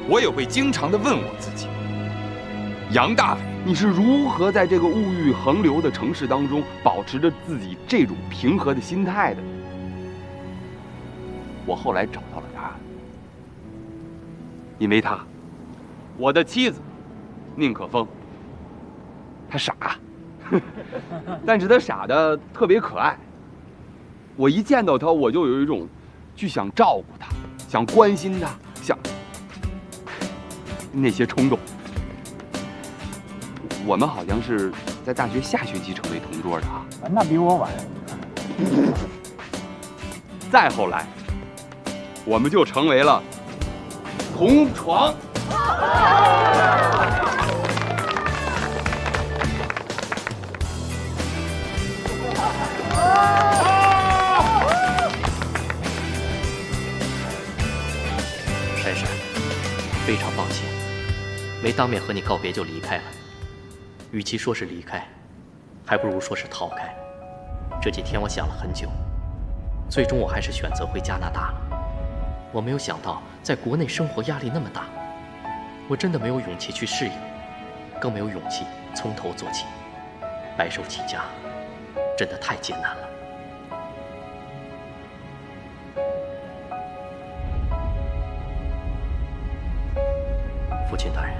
我也会经常地问我自己：杨大伟，你是如何在这个物欲横流的城市当中，保持着自己这种平和的心态的？我后来找到了答案，因为她，我的妻子宁可风，她傻，但是她傻的特别可爱。我一见到她，我就有一种去想照顾她、想关心她、想那些冲动。我们好像是在大学下学期成为同桌的啊，那比我晚。再后来，我们就成为了同床。珊珊，非常抱歉，没当面和你告别就离开了。与其说是离开，还不如说是逃开。这几天我想了很久，最终我还是选择回加拿大了。我没有想到在国内生活压力那么大，我真的没有勇气去适应，更没有勇气从头做起。白手起家，真的太艰难了。父亲大人，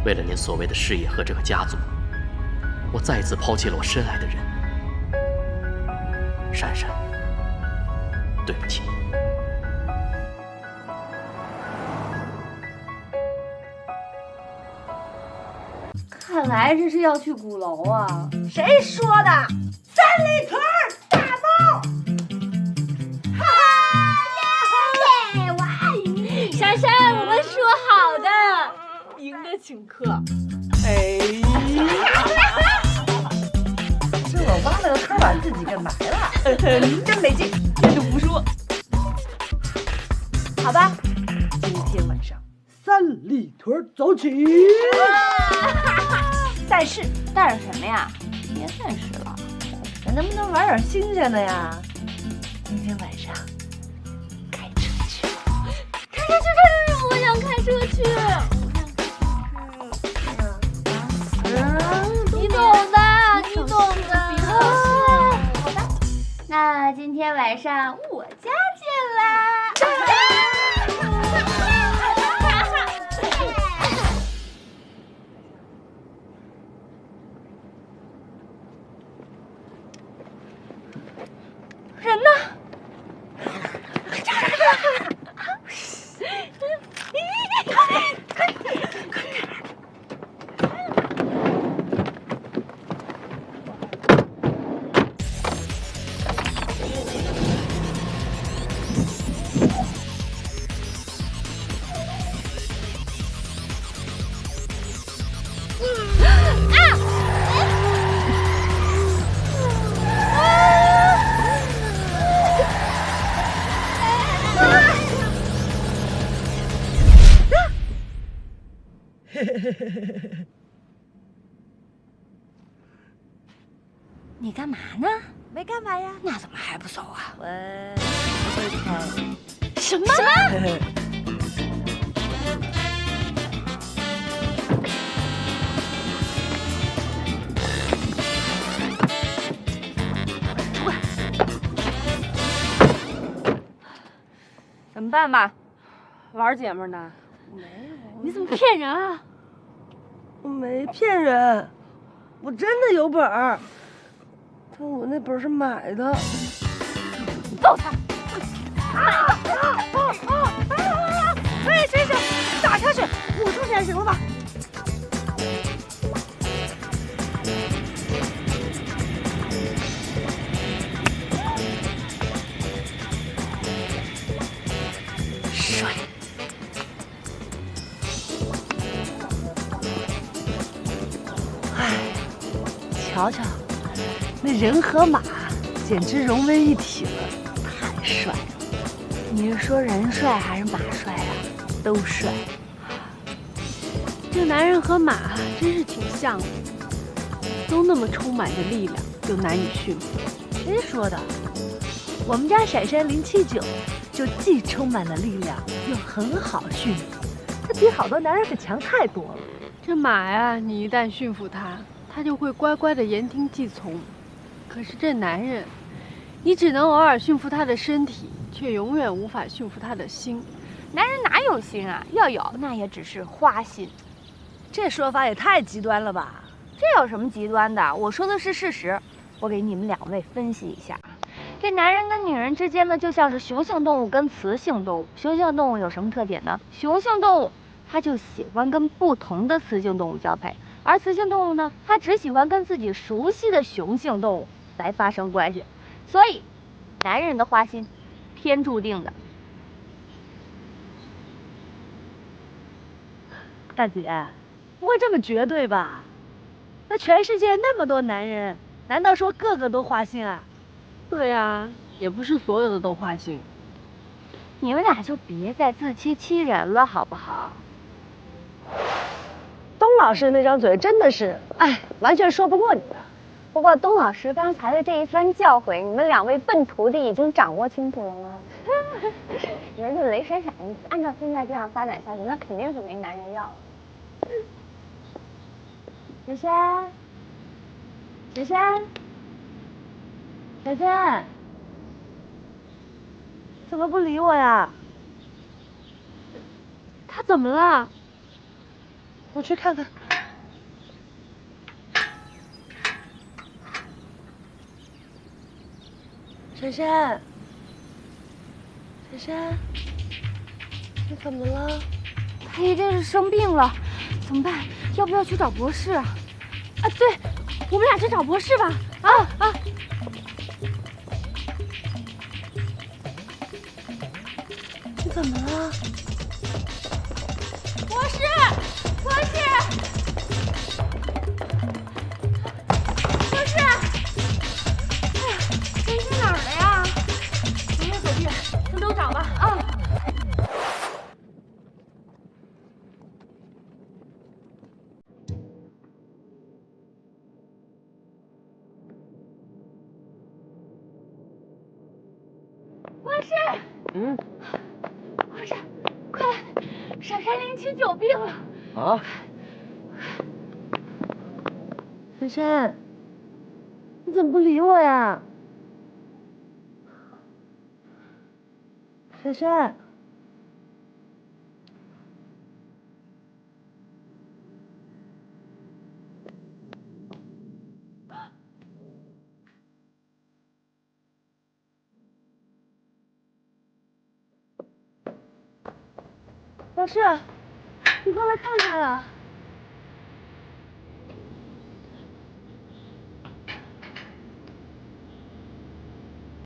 为了您所谓的事业和这个家族，我再一次抛弃了我深爱的人。珊珊，对不起。看来这是要去鼓楼啊！谁说的？三里屯大包！哈耶！珊珊，我们说好的，赢的请客。哎，这我挖了个坑把自己给埋了，真没劲，这就不说。好吧，今天晚上三里屯走起。但是什么呀？别但是了，咱能不能玩点新鲜的呀？今天晚上开车去。开车去，我想开车去。你懂的，你懂的。好吧，那今天晚上我家见啦。人呢？你干嘛呢？没干嘛呀？那怎么还不走啊？我不会开。什么？怎么办吧？玩姐们呢？没有。你怎么骗人啊？我没骗人，我真的有本儿，但我那本是买的。揍他！哎，谁打下去？我出钱行了吧？帅！哎，瞧瞧，那人和马简直融为一体了，太帅了！你是说人帅还是马帅啊？都帅。这男人和马真是挺像的，都那么充满着力量，又难以驯服。谁说的？我们家闪闪079就既充满了力量，又很好驯服，这比好多男人可强太多了。这马呀，你一旦驯服它，它就会乖乖的言听计从。可是这男人，你只能偶尔驯服他的身体，却永远无法驯服他的心。男人哪有心啊？要有，那也只是花心。这说法也太极端了吧？这有什么极端的？我说的是事实。我给你们2位分析一下，这男人跟女人之间呢，就像是雄性动物跟雌性动物。雄性动物有什么特点呢？雄性动物它就喜欢跟不同的雌性动物交配，而雌性动物呢，它只喜欢跟自己熟悉的雄性动物来发生关系。所以，男人的花心，天注定的。大姐，不会这么绝对吧？那全世界那么多男人，难道说个个都花心啊？对呀，也不是所有的都花心。你们俩就别再自欺欺人了，好不好？东老师那张嘴真的是，哎，完全说不过你的。不过东老师刚才的这一番教诲，你们2位笨徒弟已经掌握清楚了吗？人家雷闪闪，按照现在这样发展下去，那肯定是没男人要了。珊珊，珊珊，珊珊，怎么不理我呀？他怎么了？我去看看。珊珊，珊珊，你怎么了？他一定是生病了，怎么办？要不要去找博士啊？啊，对，我们俩去找博士吧。啊！你怎么了？博士，博士，博士！哎呀，人去哪儿了呀？走远走远，分头找吧。啊！博士，博士，快来，闪闪临期久病了。啊，珊珊，你怎么不理我呀？珊珊，老师，你快来看看呀！